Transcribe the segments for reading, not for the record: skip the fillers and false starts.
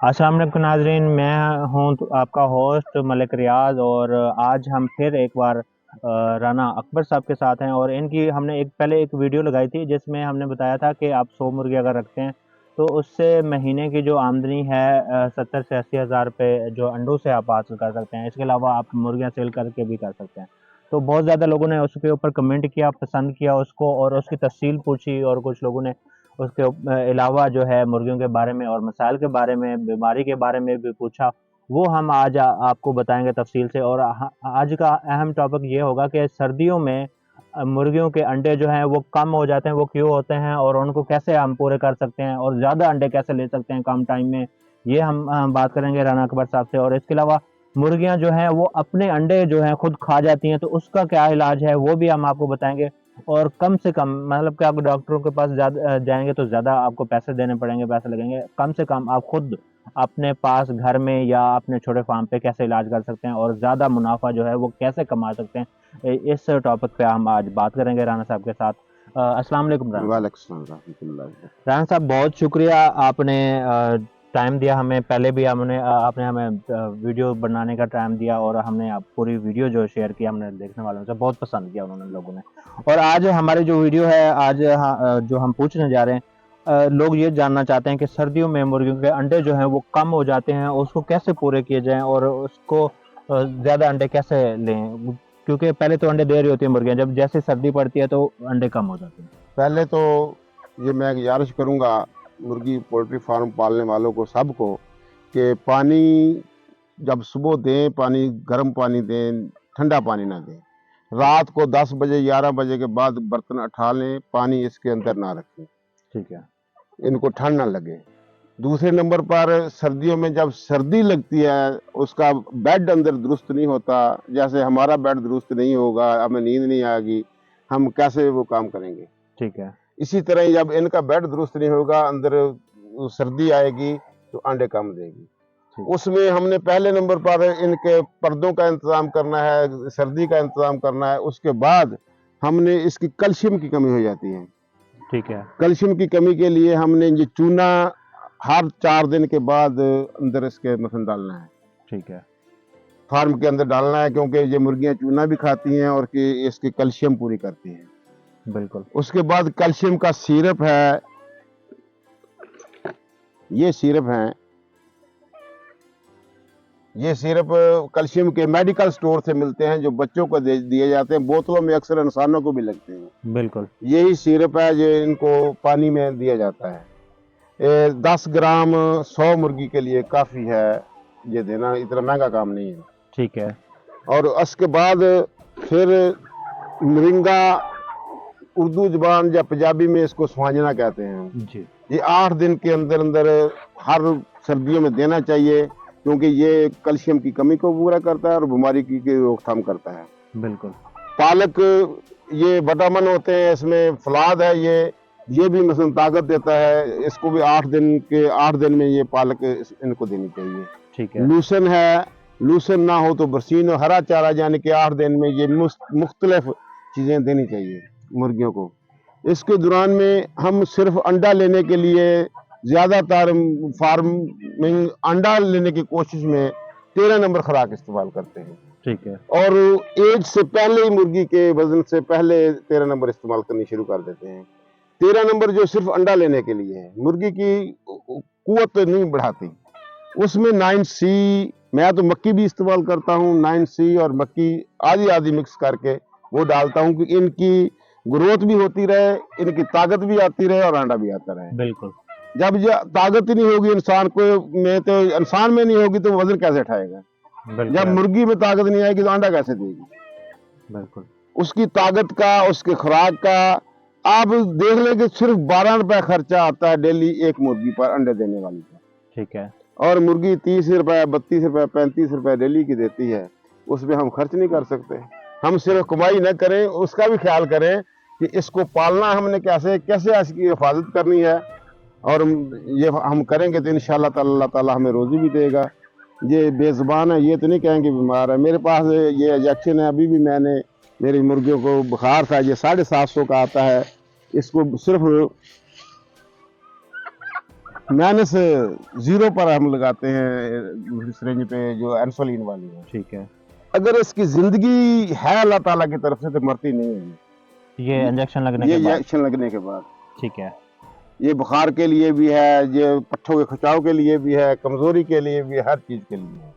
अस्सलाम वालेकुम नाज़रीन, मैं हूँ तो आपका होस्ट मलिक रियाज़ और आज हम फिर एक बार राना अकबर साहब के साथ हैं और इनकी हमने पहले एक वीडियो लगाई थी जिसमें हमने बताया था कि आप 100 मुर्गी अगर रखते हैं तो उससे महीने की जो आमदनी है 70 से 80 हज़ार रुपये जो अंडों से आप हासिल कर सकते हैं। इसके अलावा आप मुर्गियाँ सेल करके भी कर सकते हैं। तो बहुत ज़्यादा लोगों ने उसके ऊपर कमेंट किया, पसंद किया उसको और उसकी तफ़सील पूछी और कुछ लोगों ने उसके अलावा जो है मुर्गियों के बारे में और मसाइल के बारे में, बीमारी के बारे में भी पूछा। वो हम आज आपको बताएँगे तफ़सील से और आज का अहम टॉपिक ये होगा कि सर्दियों में मुर्गियों के अंडे जो हैं वो कम हो जाते हैं, वो क्यों होते हैं और उनको कैसे हम पूरे कर सकते हैं और ज़्यादा अंडे कैसे ले सकते हैं कम टाइम में। ये हम बात करेंगे राना अकबर साहब से और इसके अलावा मुर्गियाँ जो हैं वो अपने अंडे जो हैं खुद खा जाती हैं, तो उसका क्या इलाज है वो भी हम आपको बताएँगे। और कम से कम मतलब कि आप डॉक्टरों के पास जाएँगे तो ज़्यादा आपको पैसे देने पड़ेंगे, पैसे लगेंगे। कम से कम आप खुद अपने पास घर में या अपने छोटे फार्म पे कैसे इलाज कर सकते हैं और ज़्यादा मुनाफ़ा जो है वो कैसे कमा सकते हैं। इस टॉपिक पे हम आज बात करेंगे राना साहब के साथ। अस्सलाम वालेकुम राना साहब। वालेकुम सलाम रहमतुल्लाह। राना साहब बहुत शुक्रिया आपने टाइम दिया हमें। पहले भी आपने हमें वीडियो बनाने का टाइम दिया और हमने आप पूरी वीडियो जो शेयर की हमने देखने वालों से बहुत पसंद किया उन्होंने लोगों ने। और आज हमारी जो वीडियो है आज जो हम पूछने जा रहे हैं लोग ये जानना चाहते हैं कि सर्दियों में मुर्गियों के अंडे जो हैं वो कम हो जाते हैं, उसको कैसे पूरे किए जाएँ और उसको ज़्यादा अंडे कैसे लें? क्योंकि पहले तो अंडे दे रही होती हैं मुर्गियाँ, जब जैसे सर्दी पड़ती है तो अंडे कम हो जाते हैं। पहले तो ये मैं गुजारिश करूँगा मुर्गी पोल्ट्री फार्म पालने वालों को सबको कि पानी जब सुबह दें, पानी गर्म पानी दें, ठंडा पानी ना दें। ठीक है, रात को 10 बजे 11 बजे के बाद बर्तन उठा लें, पानी इसके अंदर ना रखें, ठीक है, इनको ठंड ना लगे। दूसरे नंबर पर सर्दियों में जब सर्दी लगती है, उसका बेड अंदर दुरुस्त नहीं होता, जैसे हमारा बेड दुरुस्त नहीं होगा, हमें नींद नहीं आएगी, हम कैसे वो काम करेंगे। ठीक है, इसी तरह ही जब इनका बेड दुरुस्त नहीं होगा, अंदर सर्दी आएगी तो अंडे कम देगी। ठीक है, उसमें हमने पहले नंबर पर इनके पर्दों का इंतजाम करना है, सर्दी का इंतजाम करना है। उसके बाद हमने इसकी कैल्शियम की कमी हो जाती है। ठीक है, कैल्शियम की कमी के लिए हमने ये चूना हर 4 दिन के बाद अंदर इसके मसन डालना है, ठीक है, फार्म के अंदर डालना है, क्योंकि ये मुर्गियां चूना भी खाती हैं और कि इसकी कैल्शियम पूरी करती हैं। बिल्कुल, उसके बाद कैल्शियम का सिरप है, ये सिरप है, ये सिरप कैल्शियम के मेडिकल स्टोर से मिलते हैं, जो बच्चों को दिए जाते हैं, बोतलों में अक्सर इंसानों को भी लगते हैं। बिल्कुल, यही सिरप है जो इनको पानी में दिया जाता है। 10 ग्राम 100 मुर्गी के लिए काफ़ी है, ये देना इतना महंगा काम नहीं है। ठीक है, और उसके बाद फिर मोरिंगा, उर्दू ज़बान या पंजाबी में इसको स्वांजना कहते हैं। जी, ये 8 दिन के अंदर अंदर हर सर्दियों में देना चाहिए, क्योंकि ये कैल्शियम की कमी को पूरा करता है और बीमारी की रोकथाम करता है। बिल्कुल, पालक, ये विटामिन होते हैं इसमें, फलाद है ये भी मसलन ताकत देता है। इसको भी 8 दिन में ये पालक इनको देनी चाहिए। ठीक है, लूसन है, लूसन ना हो तो बरसीन और हरा चारा, यानी कि 8 दिन में ये मुख्तलिफ चीज़ें देनी चाहिए मुर्गियों को। इसके दौरान में हम सिर्फ अंडा लेने के लिए ज़्यादातर फार्मिंग अंडा लेने की कोशिश में 13 नंबर खुराक इस्तेमाल करते हैं ठीक है, और एज से पहले ही मुर्गी के वजन से पहले 13 नंबर इस्तेमाल करनी शुरू कर देते हैं। 13 नंबर जो सिर्फ अंडा लेने के लिए है, मुर्गी की कुवत नहीं बढ़ाती। उसमें 9C, मैं तो मक्की भी इस्तेमाल करता हूँ, 9C और मक्की आधी आधी मिक्स करके वो डालता हूँ कि इनकी ग्रोथ भी होती रहे, इनकी ताकत भी आती रहे और अंडा भी आता रहे। बिल्कुल, जब ताकत ही नहीं होगी इंसान को में, तो इंसान में नहीं होगी तो वजन कैसे उठाएगा। जब बिल्कुल, मुर्गी में ताकत नहीं आएगी तो अंडा कैसे देगी। बिल्कुल, उसकी ताकत का, उसके खुराक का आप देख लें कि सिर्फ 12 रुपए खर्चा आता है डेली एक मुर्गी पर, अंडे देने वाली पर। ठीक है, और मुर्गी 30 रुपए, 32 रुपए, 35 रुपए डेली की देती है, उसमें हम खर्च नहीं कर सकते। हम सिर्फ कमाई न करें, उसका भी ख्याल करें कि इसको पालना हमने कैसे कैसे इसकी हिफाजत करनी है। और ये हम करेंगे तो इंशाल्लाह ताला अल्लाह ताला हमें रोजी भी देगा। ये बेजुबान है, ये तो नहीं कहेंगे बीमार है। मेरे पास ये इंजेक्शन है, अभी भी मैंने मेरी मुर्गियों को बुखार था, ये 750 का आता है। इसको सिर्फ माइनस 0 पर हम लगाते हैं सिरिंज पे जो इंसुलिन वाली है। ठीक है। अगर इसकी जिंदगी है अल्लाह ताला की तरफ से तो मरती नहीं है ये इंजेक्शन लगने ये के बाद। इंजेक्शन लगने के बाद। ठीक है। ये बुखार के लिए भी है, ये पट्ठों के खिंचाव के लिए भी है, कमजोरी के लिए भी है, हर चीज के लिए है।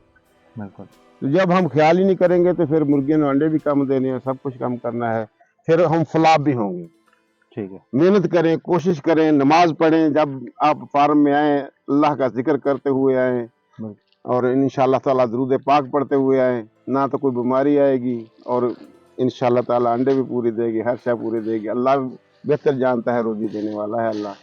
बिल्कुल। तो जब हम ख्याल ही नहीं करेंगे तो फिर मुर्गियों ने अंडे भी कम देने हैं, सब कुछ कम करना है, फिर हम फलाब भी होंगे। ठीक है। मेहनत करें, कोशिश करें, नमाज पढ़ें, जब आप फार्म में आए अल्लाह का जिक्र करते हुए आए बिल्कुल। और इंशाअल्लाह ताला दुरूद पाक पढ़ते हुए आए, ना तो कोई बीमारी आएगी और इंशाअल्लाह ताला अंडे भी पूरी देगी, हर शय पूरी देगी। अल्लाह बेहतर जानता है, रोजी देने वाला है अल्लाह।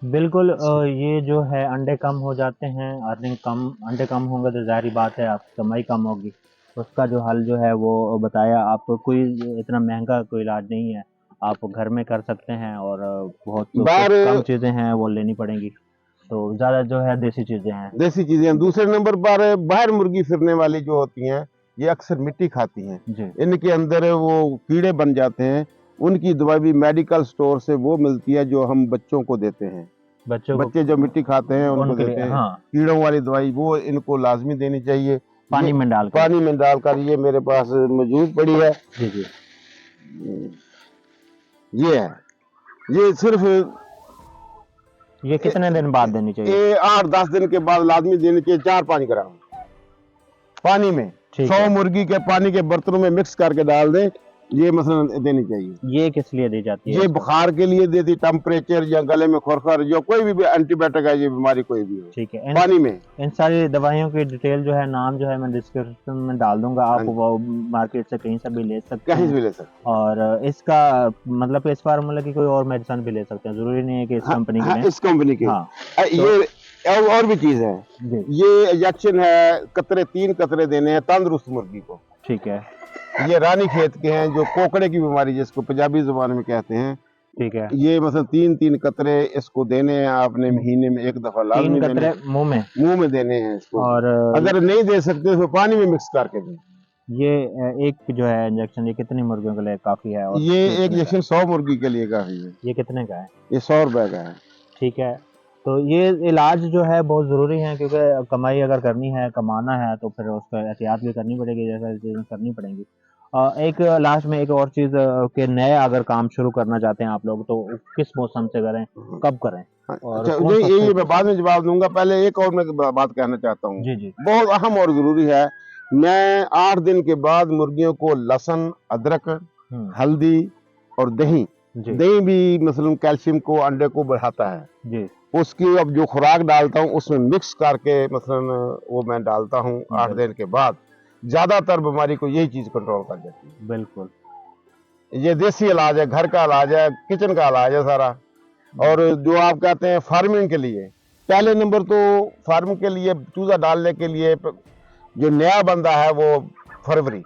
बिल्कुल। ये जो है अंडे कम हो जाते हैं, अर्निंग कम, अंडे कम होंगे तो ज़ाहिर बात है आपकी कमाई कम होगी। उसका जो हल जो है वो बताया आपको, कोई इतना महंगा कोई इलाज नहीं है, आप घर में कर सकते हैं और बहुत कुछ बाहर कम चीज़ें हैं वो लेनी पड़ेंगी, तो ज़्यादा जो है देसी चीज़ें हैं। देसी चीजें। दूसरे नंबर पर बाहर मुर्गी फिरने वाली जो होती हैं, ये अक्सर मिट्टी खाती हैं, जी। इनके अंदर वो कीड़े बन जाते हैं। उनकी दवाई भी मेडिकल स्टोर से वो मिलती है जो हम बच्चों को देते हैं। बच्चों बच्चे जो मिट्टी खाते हैं उनको उनके लिए देते हैं हाँ, कीड़ों वाली दवाई, वो इनको लाजमी देनी चाहिए। पानी ये में डालकर। पानी में डालकर, ये मेरे पास मौजूद पड़ी है। जी जी। ये है, ये सिर्फ ये कितने दिन बाद देनी चाहिए? ये 8-10 दिन के बाद लाजमी देनी चाहिए, 4-5 ग्राम पानी में, ठीक 100 है। मुर्गी के पानी के बर्तनों में मिक्स करके डाल दें, ये मसलन देनी चाहिए। ये किस लिए दी जाती है ये इसको? बुखार के लिए देती, टेम्परेचर या गले में खुरखर, जो कोई भी एंटीबायोटिक है, ये बीमारी कोई भी हो, ठीक है। पानी में। इन सारी दवाइयों की डिटेल जो है, नाम जो है मैं डिस्क्रिप्शन में डाल दूंगा, आप हाँ, वो मार्केट से कहीं से भी ले सकते कहीं से हैं। भी ले सकते और इसका मतलब इस फार्मूला की कोई और मेडिसिन भी ले सकते हैं, जरूरी नहीं है कि इस हैं। कंपनी की हाँ, लें। इस कंपनी की। हाँ। ये और भी चीज है, जी। ये इंजेक्शन है, कतरे 3 कतरे देने हैं तंदुरुस्त मुर्गी को। ठीक है। ये रानी खेत के हैं, जो कोकड़े की बीमारी जिसको पंजाबी जुबान में कहते हैं। ठीक है। ये मतलब 3-3 कतरे इसको देने हैं आपने, महीने में 1 दफा 3 लाजमी देने, कतरे मुंह में। मुंह में देने हैं इसको। और अगर नहीं दे सकते तो पानी में मिक्स करके दें। ये एक जो है इंजेक्शन, ये कितनी मुर्गियों के लिए काफी है? और ये एक कितने का है? इंजेक्शन 100 मुर्गी के लिए काफी है। ये कितने का है? ये 100 रुपए का है। ठीक है। तो ये इलाज जो है बहुत ज़रूरी है, क्योंकि कमाई अगर करनी है, कमाना है, तो फिर उसका एहतियात भी करनी पड़ेगी, जैसा चीज़ें करनी पड़ेंगी। एक लास्ट में एक और चीज़ कि नए अगर काम शुरू करना चाहते हैं आप लोग, तो किस मौसम से करें, कब करें, और अच्छा, कौन सा ये मैं सही? बाद में जवाब दूंगा, पहले एक और मैं बात कहना चाहता हूँ, जी जी। बहुत अहम और जरूरी है। मैं 8 दिन के बाद मुर्गियों को लहसुन, अदरक, हल्दी और दही, जी दही भी मसलन कैल्शियम को, अंडे को बढ़ाता है, जी। उसकी अब जो खुराक डालता हूँ उसमें मिक्स करके मसलन वो मैं डालता हूँ 8 दिन के बाद। ज्यादातर बीमारी को यही चीज कंट्रोल कर देती है। बिल्कुल। ये देसी इलाज है, घर का इलाज है, किचन का इलाज है सारा। और जो आप कहते हैं फार्मिंग के लिए, पहले नंबर तो फार्म के लिए चूजा डालने के लिए जो नया बंदा है वो फरवरी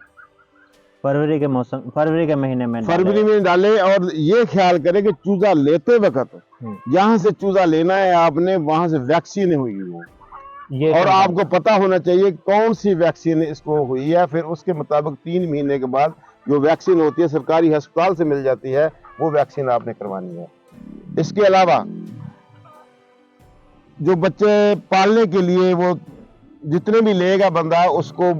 फरवरी के मौसम, फरवरी के महीने में फरवरी में डाले, और ये ख्याल करें कि चूजा लेते वक्त जहां से चूजा लेना है आपने, वहां से वैक्सीन हुई हो, ये और कौन सा? आपको पता होना चाहिए कौन सी वैक्सीन इसको हुई है। फिर उसके मुताबिक 3 महीने के बाद जो वैक्सीन होती है सरकारी अस्पताल से मिल जाती है, वो वैक्सीन आपने करवानी है। इसके अलावा जो बच्चे पालने के लिए, वो जितने भी लेगा बंदा, उसको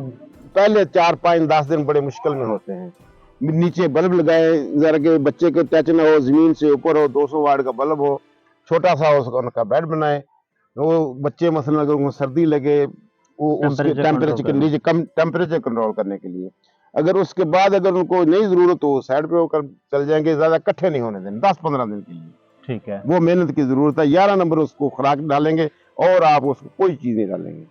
पहले 4-5-10 दिन बड़े मुश्किल में होते हैं। नीचे बल्ब लगाए जरा के बच्चे को टच ना हो, जमीन से ऊपर हो, 200 वाट का बल्ब हो, छोटा सा उसका उनका बेड बनाए। वो बच्चे मसलन अगर उनको सर्दी लगे, वो उसके टेम्परेचर के नीचे कम टेम्परेचर कंट्रोल करने के लिए, अगर उसके बाद अगर उनको नहीं जरूरत तो साइड पे होकर चल जाएंगे, ज्यादा इकट्ठे नहीं होने देंगे 10-15 दिन के लिए। ठीक है। वो मेहनत की जरूरत है। 11 नंबर उसको खुराक डालेंगे, और आप उसको कोई चीज नहीं डालेंगे।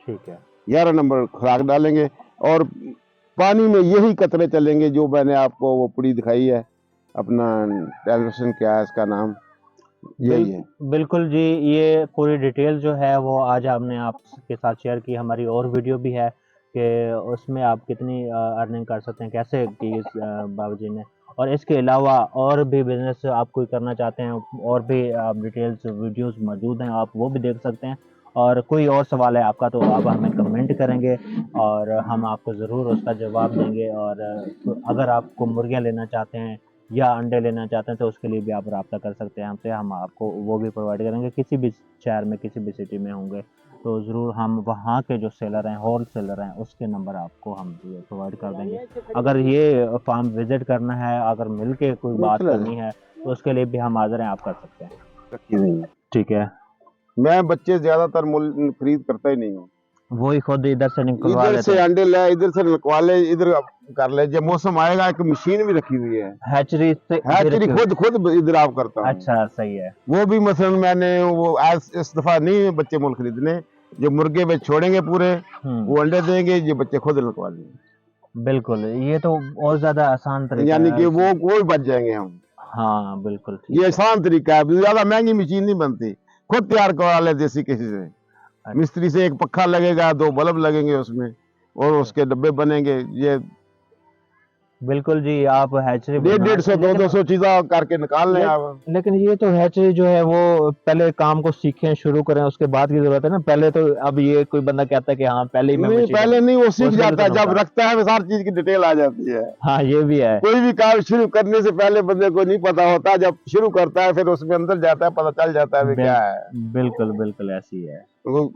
ठीक है। 11 नंबर खुराक डालेंगे, और पानी में यही कतरे चलेंगे जो मैंने आपको वो पुड़ी दिखाई है, अपना टेलीविजन क्या है इसका नाम, यही है। बिल्कुल जी। ये पूरी डिटेल जो है वो आज हमने आपके साथ शेयर की। हमारी और वीडियो भी है कि उसमें आप कितनी अर्निंग कर सकते हैं, कैसे की इस बाबूजी ने। और इसके अलावा और भी बिजनेस आप कोई करना चाहते हैं, और भी आप डिटेल्स वीडियोस मौजूद हैं, आप वो भी देख सकते हैं। और कोई और सवाल है आपका तो आप हमें कमेंट करेंगे और हम आपको ज़रूर उसका जवाब देंगे। और अगर आपको मुर्गियाँ लेना चाहते हैं या अंडे लेना चाहते हैं तो उसके लिए भी आप रब्ता कर सकते हैं हमसे, हम आपको वो भी प्रोवाइड करेंगे। किसी भी शहर में, किसी भी सिटी में होंगे तो ज़रूर हम वहाँ के जो सेलर हैं, होल सेलर हैं, उसके नंबर आपको हम प्रोवाइड कर देंगे। अगर ये फार्म विज़िट करना है, अगर मिल के कोई बात करनी है तो उसके लिए भी हम हाज़िर हैं, आप कर सकते हैं। रखी हुई है। ठीक है, मैं बच्चे ज्यादातर मूल खरीद करता ही नहीं हूँ, वही खुद इधर से निकलवा इधर लेते से हैं। अंडे ले, इधर से निकलवा ले, इधर कर ले। जब मौसम आएगा एक मशीन भी रखी हुई है, हैचरी से भी हैचरी रखी हुई। खुद इधर आप करता हूँ। अच्छा, सही है। वो भी मसलन मैंने वो आज इस दफा नहीं बच्चे मोल खरीदने, जो मुर्गे में छोड़ेंगे पूरे, वो अंडे देंगे, ये बच्चे खुद निकलवा लेंगे। बिल्कुल, ये तो और ज़्यादा आसान तरीका यानी है। कि वो भी बच जाएंगे हम। हाँ, बिल्कुल ठीक ये है। आसान तरीका है, ज्यादा महंगी मशीन नहीं बनती, खुद तैयार करवा ले देसी किसी से। मिस्त्री से एक पक्का लगेगा, 2 बल्ब लगेंगे उसमें, और उसके डब्बे बनेंगे। ये बिल्कुल जी, आप हैचरी 150 200 चीज़ा करके निकाल लें आप। लेकिन ये तो हैचरी जो है वो पहले काम को सीखें, शुरू करें, उसके बाद की ज़रूरत है ना। पहले तो अब ये कोई बंदा कहता है कि हाँ, पहले ही मैं नहीं, मशीन पहले नहीं, वो सीख उसमें भी जाता है, तो जब नुकसान। रखता है वो सारी चीज की डिटेल आ जाती है। हाँ, ये भी है। कोई भी काम शुरू करने से पहले बंदे को नहीं पता होता, जब शुरू करता है फिर उसमें अंदर जाता है, पता चल जाता है भी क्या है। बिल्कुल, बिल्कुल ऐसी है। वो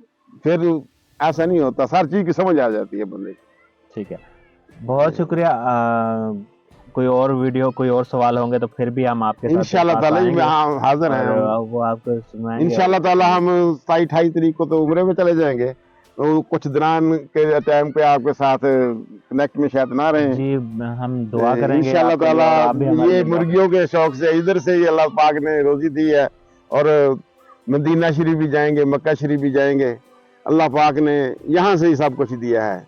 फिर ऐसा नहीं होता, सारी चीज की समझ आ जाती है बंदे को। ठीक है, बहुत शुक्रिया। कोई और वीडियो, कोई और सवाल होंगे तो फिर भी हम आपके साथ इंशाल्लाह ताला जी में हाजिर हैं और हम। वो आपको सुनाएंगे। इंशाल्लाह ताला हम 27-28 तारीख को तो उम्रे में चले जाएंगे, तो कुछ दौरान के टाइम पे आपके साथ कनेक्ट में शायद ना रहे जी, हम दुआ करेंगे इंशाल्लाह आपके लिए ताला। और आप भी हमारे ये लिए दुआ मुर्गियों के शौक से इधर से ही अल्लाह पाक ने रोजी दी है, और मदीना शरीफ भी जाएंगे, मक्का शरीफ भी जाएंगे, अल्लाह पाक ने यहाँ से ही सब कुछ दिया है।